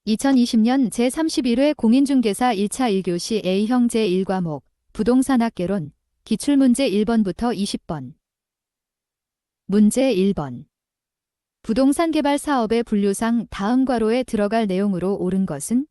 (2020년) 제31회 공인중개사 1차 1교시 A형 제1과목 부동산학개론 기출문제 1번부터 20번. 문제 1번. 부동산 개발 사업의 분류상 다음 괄호에 들어갈 내용으로 옳은 것은?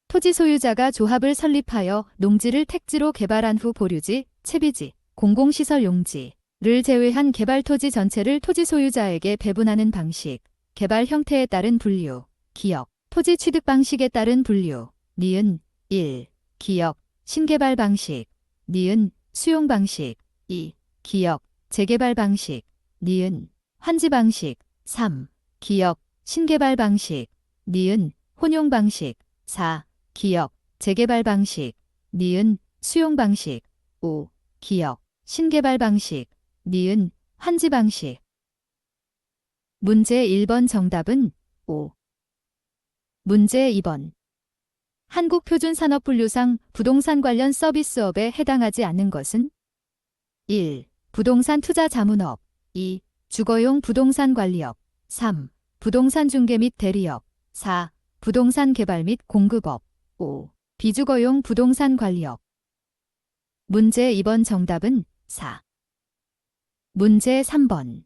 토지 소유자가 조합을 설립하여 농지를 택지로 개발한 후 보류지, 채비지, 공공시설 용지를 제외한 개발 토지 전체를 토지 소유자에게 배분하는 방식, 개발 형태에 따른 분류, 기역, 토지 취득 방식에 따른 분류, 니은, 1. 기역, 신개발 방식, 니은, 수용 방식, 2. 기역, 재개발 방식, 니은, 환지 방식, 3. 기역, 신개발 방식, 니은, 혼용 방식, 4. 기역, 재개발 방식, 니은, 수용 방식, 5. 기역, 신개발 방식, 니은, 환지 방식. 문제 1번 정답은 5. 문제 2번. 한국표준산업분류상 부동산 관련 서비스업에 해당하지 않는 것은? 1. 부동산 투자 자문업, 2. 주거용 부동산 관리업, 3. 부동산 중개 및 대리업, 4. 부동산 개발 및 공급업, 5. 비주거용 부동산 관리업. 문제 2번 정답은 4. 문제 3번.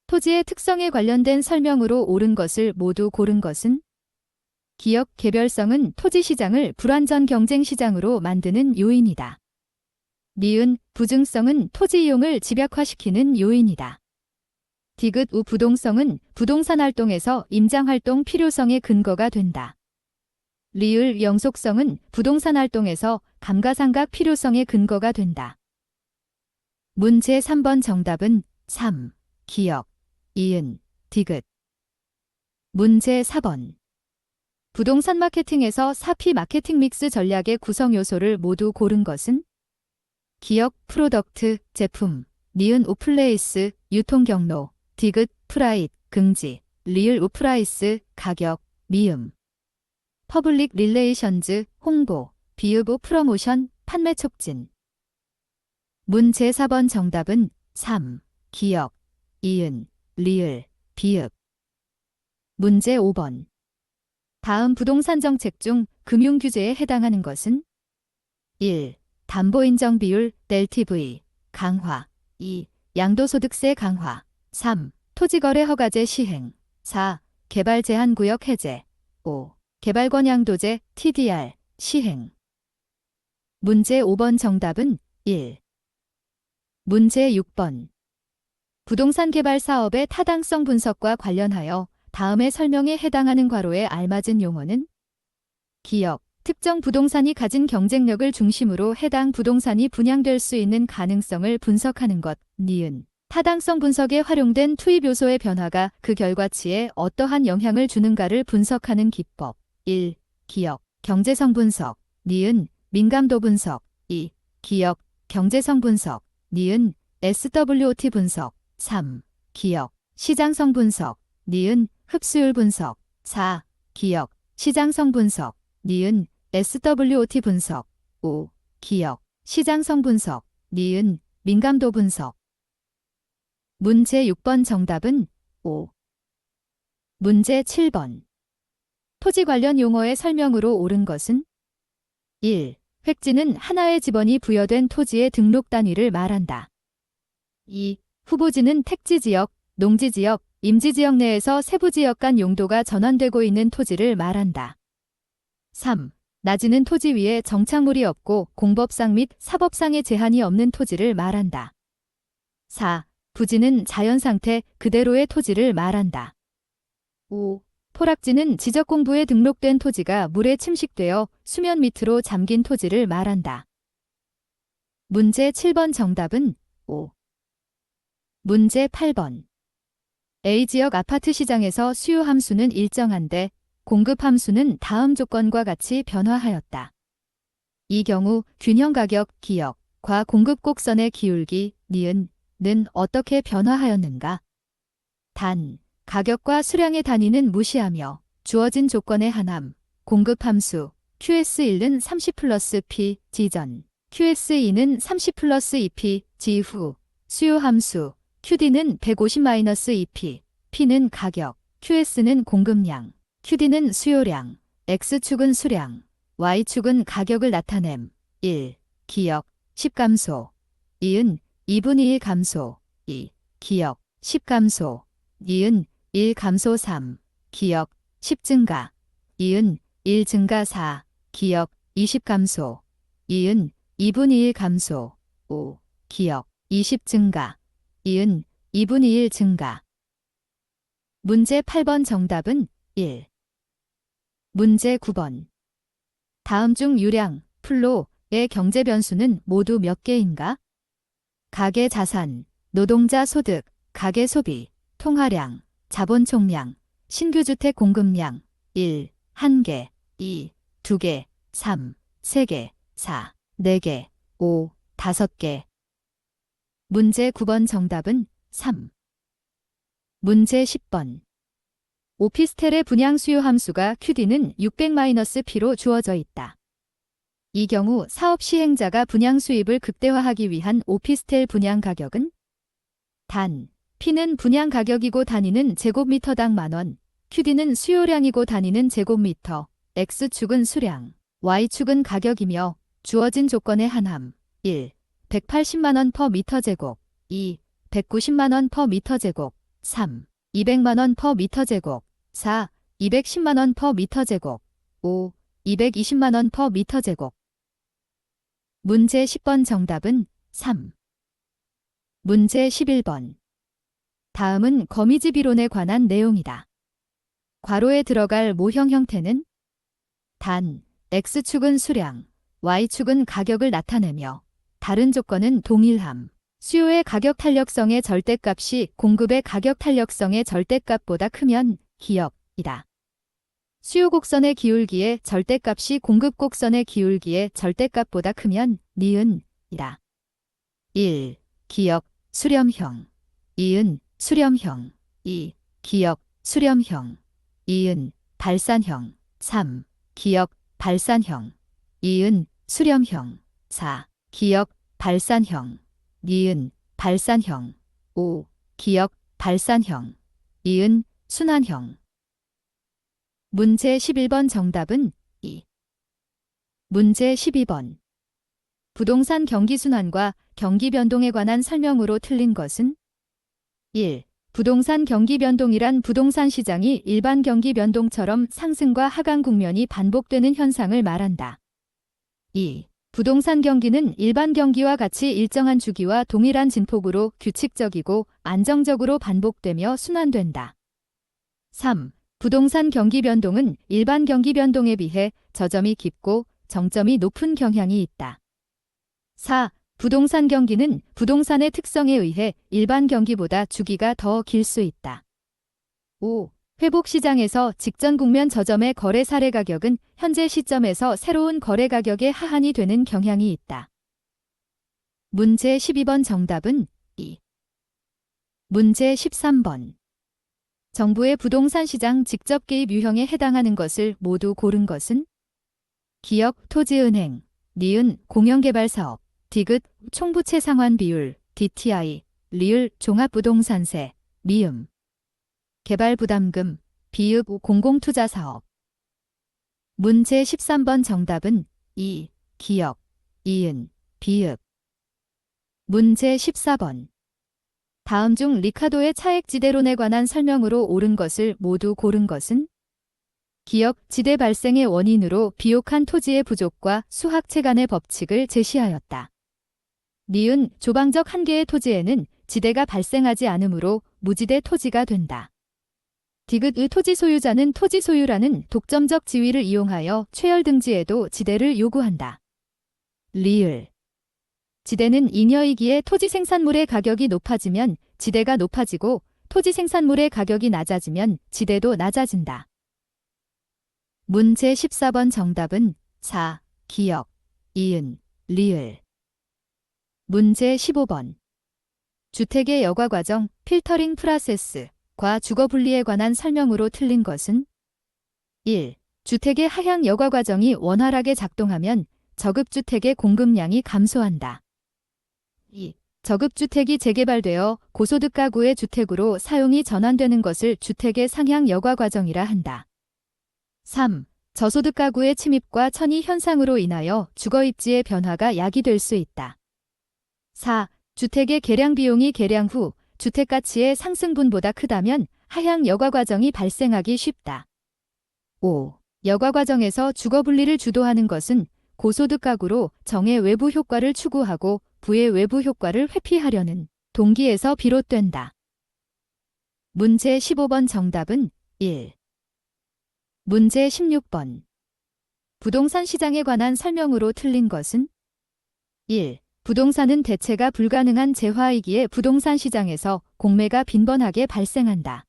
토지의 특성에 관련된 설명으로 옳은 것을 모두 고른 것은? 기역, 개별성은 토지시장을 불완전 경쟁시장으로 만드는 요인이다. 니은, 부증성은 토지 이용을 집약화시키는 요인이다. 디귿, 우, 부동성은 부동산 활동에서 임장활동 필요성의 근거가 된다. 리을, 영속성은 부동산 활동에서 감가상각 필요성의 근거가 된다. 문제 3번 정답은 3. 기역, 이은, 디귿. 문제 4번. 부동산 마케팅에서 4P 마케팅 믹스 전략의 구성 요소를 모두 고른 것은? 기역, 프로덕트, 제품, 니은, 오플레이스, 유통경로, 디귿, 프라잇, 긍지, 리을, 우프라이스, 가격, 미음. 퍼블릭 릴레이션즈, 홍보, 비읍, 프로모션, 판매 촉진. 문제 4번 정답은 3. 기역, 이은, 리을, 비읍. 문제 5번. 다음 부동산 정책 중 금융규제에 해당하는 것은? 1. 담보인정 비율, LTV, 강화, 2. 양도소득세 강화, 3. 토지거래 허가제 시행, 4. 개발 제한구역 해제, 5. 개발권 양도제, TDR, 시행. 문제 5번 정답은 1. 문제 6번. 부동산 개발 사업의 타당성 분석과 관련하여 다음의 설명에 해당하는 괄호에 알맞은 용어는? 기역, 특정 부동산이 가진 경쟁력을 중심으로 해당 부동산이 분양될 수 있는 가능성을 분석하는 것, 니은. 타당성 분석에 활용된 투입 요소의 변화가 그 결과치에 어떠한 영향을 주는가를 분석하는 기법. 1. 기역, 경제성 분석, 니은, 민감도 분석, 2. 기역, 경제성 분석, 니은, SWOT 분석, 3. 기역, 시장성 분석, 니은, 흡수율 분석, 4. 기역, 시장성 분석, 니은, SWOT 분석, 5. 기역, 시장성 분석, 니은, 민감도 분석. 문제 6번 정답은 5. 문제 7번. 토지 관련 용어의 설명으로 옳은 것은? 1. 획지는 하나의 지번이 부여된 토지의 등록 단위를 말한다. 2. 후보지는 택지지역, 농지지역, 임지지역 내에서 세부지역 간 용도가 전환되고 있는 토지를 말한다. 3. 낮이는 토지 위에 정착물이 없고 공법상 및 사법상의 제한이 없는 토지를 말한다. 4. 부지는 자연상태 그대로의 토지를 말한다. 5. 포락지는 지적공부에 등록된 토지가 물에 침식되어 수면 밑으로 잠긴 토지를 말한다. 문제 7번 정답은 5. 문제 8번. A지역 아파트 시장에서 수요 함수는 일정한데 공급 함수는 다음 조건과 같이 변화하였다. 이 경우 균형 가격, 기역과 공급 곡선의 기울기, 니은, 는 어떻게 변화하였는가? 단, 가격과 수량의 단위는 무시하며 주어진 조건의 하남, 공급 함수, QS1은 30 플러스 P, 지전, QSE는 30 플러스 EP, 지후, 수요함수, QD는 150-EP, P는 가격, QS는 공급량, QD는 수요량, X축은 수량, Y축은 가격을 나타냄. 1. 기역, 10 감소. 2은 2분의 1 감소. 2. 기역, 10 감소. 2은 1 감소. 3. 기역, 10 증가. 2은 1 증가. 4. 기역, 20 감소. 2은 2분의 1 감소. 5. 기역, 20 증가. 2은 2분의 1 증가. 문제 8번 정답은 1. 문제 9번. 다음 중 유량, 플로의 경제 변수는 모두 몇 개인가? 가계 자산, 노동자 소득, 가계 소비, 통화량, 자본 총량, 신규 주택 공급량. 1. 1개, 2. 2개, 3. 3개, 4. 4개, 5. 5개. 문제 9번 정답은 3. 문제 10번. 오피스텔의 분양 수요 함수가 QD는 600-P로 주어져 있다. 이 경우 사업 시행자가 분양 수입을 극대화하기 위한 오피스텔 분양 가격은 단, P는 분양 가격이고 단위는 제곱미터당 만원, QD는 수요량이고 단위는 제곱미터, X축은 수량, Y축은 가격이며 주어진 조건에 한함. 1. 180만원 per 미터제곱. 2. 190만원 per 미터제곱. 3. 200만원 per 미터제곱. 4. 210만원 per 미터제곱. 5. 220만원 per 미터제곱. 문제 10번 정답은 3. 문제 11번. 다음은 거미집 이론에 관한 내용이다. 괄호에 들어갈 모형 형태는 단, X축은 수량, Y축은 가격을 나타내며 다른 조건은 동일함. 수요의 가격 탄력성의 절대값이 공급의 가격 탄력성의 절대값보다 크면 기역이다. 수요 곡선의 기울기의 절대값이 공급 곡선의 기울기의 절대값보다 크면 니은이다. 1. 기역, 수렴형. 2은 수렴형. 2. 기역, 수렴형. 2은 발산형. 3. 기역, 발산형. 2은 수렴형. 4. 기역, 발산형. 2은 발산형. 5. 기역, 발산형. 2은 순환형. 문제 11번 정답은 2. 문제 12번. 부동산 경기순환과 경기변동에 관한 설명으로 틀린 것은 1. 부동산 경기변동이란 부동산 시장이 일반 경기변동처럼 상승과 하강 국면이 반복되는 현상을 말한다. 2. 부동산 경기는 일반 경기와 같이 일정한 주기와 동일한 진폭으로 규칙적이고 안정적으로 반복되며 순환된다. 3. 부동산 경기 변동은 일반 경기 변동에 비해 저점이 깊고 정점이 높은 경향이 있다. 4. 부동산 경기는 부동산의 특성에 의해 일반 경기보다 주기가 더 길 수 있다. 5. 회복 시장에서 직전 국면 저점의 거래 사례 가격은 현재 시점에서 새로운 거래 가격의 하한이 되는 경향이 있다. 문제 12번 정답은 2. 문제 13번. 정부의 부동산 시장 직접 개입 유형에 해당하는 것을 모두 고른 것은 기역, 토지은행, 니은, 공영개발사업, 디귿, 총부채 상환 비율, DTI, 리을, 종합부동산세, 미음. 개발부담금, 비읍, 공공투자사업. 문제 13번 정답은 2. 기역, 이은, 비읍. 문제 14번. 다음 중 리카도의 차액지대론에 관한 설명으로 옳은 것을 모두 고른 것은 기역, 지대 발생의 원인으로 비옥한 토지의 부족과 수학체 간의 법칙을 제시하였다. 니은, 조방적 한 개의 토지에는 지대가 발생하지 않으므로 무지대 토지가 된다. 디귿의 토지 소유자는 토지 소유라는 독점적 지위를 이용하여 최열 등지에도 지대를 요구한다. 리을. 지대는 잉여이기에 토지 생산물의 가격이 높아지면 지대가 높아지고 토지 생산물의 가격이 낮아지면 지대도 낮아진다. 문제 14번 정답은 4. 기역, 이은, 리을. 문제 15번. 주택의 여과 과정, 필터링 프로세스과 주거 분리에 관한 설명으로 틀린 것은 1. 주택의 하향 여과 과정이 원활하게 작동하면 저급주택의 공급량이 감소한다. 2. 저급주택이 재개발되어 고소득 가구의 주택으로 사용이 전환되는 것을 주택의 상향 여과 과정이라 한다. 3. 저소득 가구의 침입과 천이 현상으로 인하여 주거입지의 변화가 야기될 수 있다. 4. 주택의 개량 비용이 개량 후 주택 가치의 상승분보다 크다면 하향 여과 과정이 발생하기 쉽다. 5. 여과 과정에서 주거 분리를 주도하는 것은 고소득 가구로 정의 외부 효과를 추구하고 부의 외부 효과를 회피하려는 동기에서 비롯된다. 문제 15번 정답은 1. 문제 16번. 부동산 시장에 관한 설명으로 틀린 것은 1. 부동산은 대체가 불가능한 재화이기에 부동산 시장에서 공매가 빈번하게 발생한다.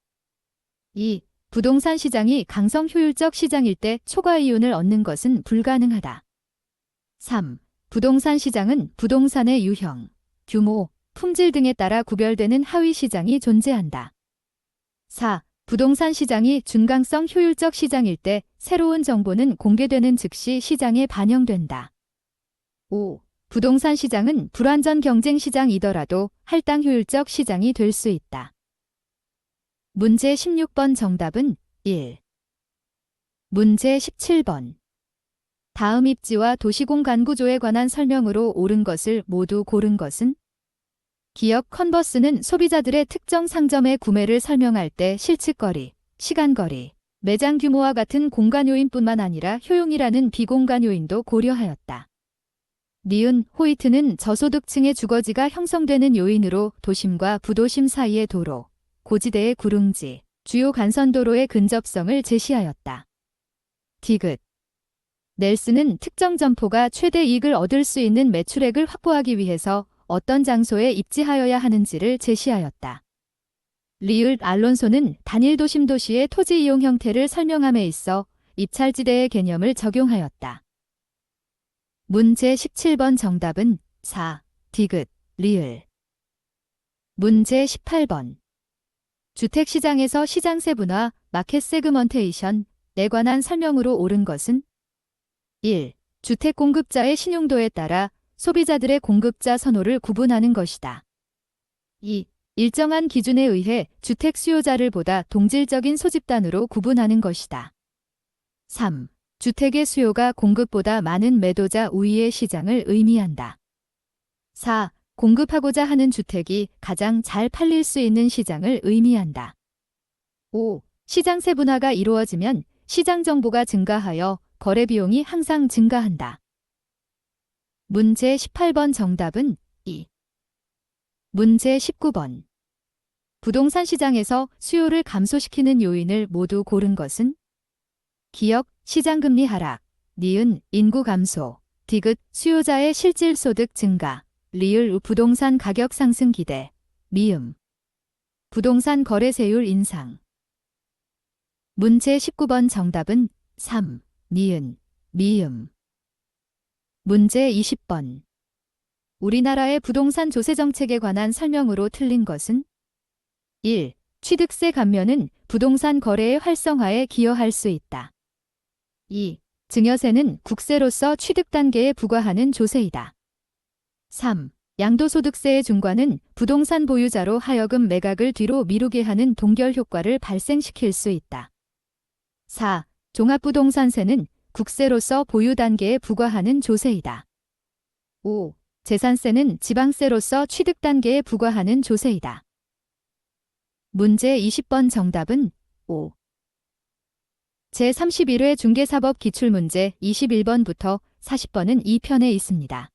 2. 부동산 시장이 강성 효율적 시장일 때 초과 이윤을 얻는 것은 불가능하다. 3. 부동산 시장은 부동산의 유형, 규모, 품질 등에 따라 구별되는 하위 시장이 존재한다. 4. 부동산 시장이 준강성 효율적 시장일 때 새로운 정보는 공개되는 즉시 시장에 반영된다. 5. 부동산 시장은 불완전 경쟁 시장이더라도 할당 효율적 시장이 될 수 있다. 문제 16번 정답은 1. 문제 17번. 다음 입지와 도시공간 구조에 관한 설명으로 옳은 것을 모두 고른 것은 기업 컨버스는 소비자들의 특정 상점의 구매를 설명할 때 실측거리, 시간거리, 매장 규모와 같은 공간 요인뿐만 아니라 효용이라는 비공간 요인도 고려하였다. 니은, 호이트는 저소득층의 주거지가 형성되는 요인으로 도심과 부도심 사이의 도로, 고지대의 구릉지, 주요 간선도로의 근접성을 제시하였다. 디귿. 넬슨은 특정 점포가 최대 이익을 얻을 수 있는 매출액을 확보하기 위해서 어떤 장소에 입지하여야 하는지를 제시하였다. 리을, 알론소는 단일 도심 도시의 토지 이용 형태를 설명함에 있어 입찰지대의 개념을 적용하였다. 문제 17번 정답은 4. 디귿, 리을. 문제 18번. 주택시장에서 시장 세분화, 마켓 세그먼테이션에 관한 설명으로 옳은 것은 1. 주택 공급자의 신용도에 따라 소비자들의 공급자 선호를 구분하는 것이다. 2. 일정한 기준에 의해 주택 수요자를 보다 동질적인 소집단으로 구분하는 것이다. 3. 주택의 수요가 공급보다 많은 매도자 우위의 시장을 의미한다. 4. 공급하고자 하는 주택이 가장 잘 팔릴 수 있는 시장을 의미한다. 5. 시장 세분화가 이루어지면 시장 정보가 증가하여 거래 비용이 항상 증가한다. 문제 18번 정답은 2. 문제 19번. 부동산 시장에서 수요를 감소시키는 요인을 모두 고른 것은 기역, 시장금리 하락, 니은, 인구 감소, 디귿, 수요자의 실질 소득 증가, 리을, 부동산 가격 상승 기대, 미음, 부동산 거래세율 인상. 문제 19번 정답은 3. 니은, 미음. 문제 20번. 우리나라의 부동산 조세 정책에 관한 설명으로 틀린 것은 1. 취득세 감면은 부동산 거래의 활성화에 기여할 수 있다. 2. 증여세는 국세로서 취득 단계에 부과하는 조세이다. 3. 양도소득세의 중과는 부동산 보유자로 하여금 매각을 뒤로 미루게 하는 동결 효과를 발생시킬 수 있다. 4. 종합부동산세는 국세로서 보유 단계에 부과하는 조세이다. 5. 재산세는 지방세로서 취득 단계에 부과하는 조세이다. 문제 20번 정답은 5. 제31회 중개사법 기출문제 21번부터 40번은 2편에 있습니다.